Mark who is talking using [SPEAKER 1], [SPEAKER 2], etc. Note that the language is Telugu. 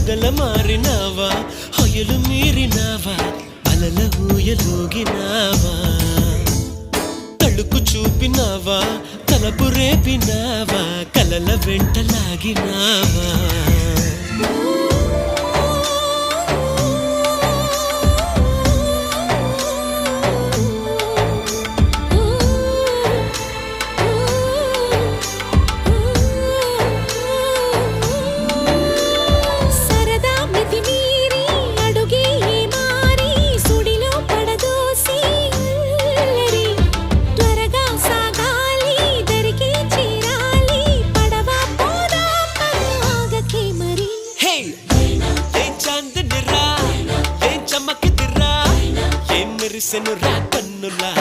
[SPEAKER 1] పడగల మారినావా హొయలు మీరినావా అలల ఊయలూగినావా తళుకు చూపినావా తలపు రేపినావా కలల వెంటలాగినావా మెరిసెను రా కన్నులా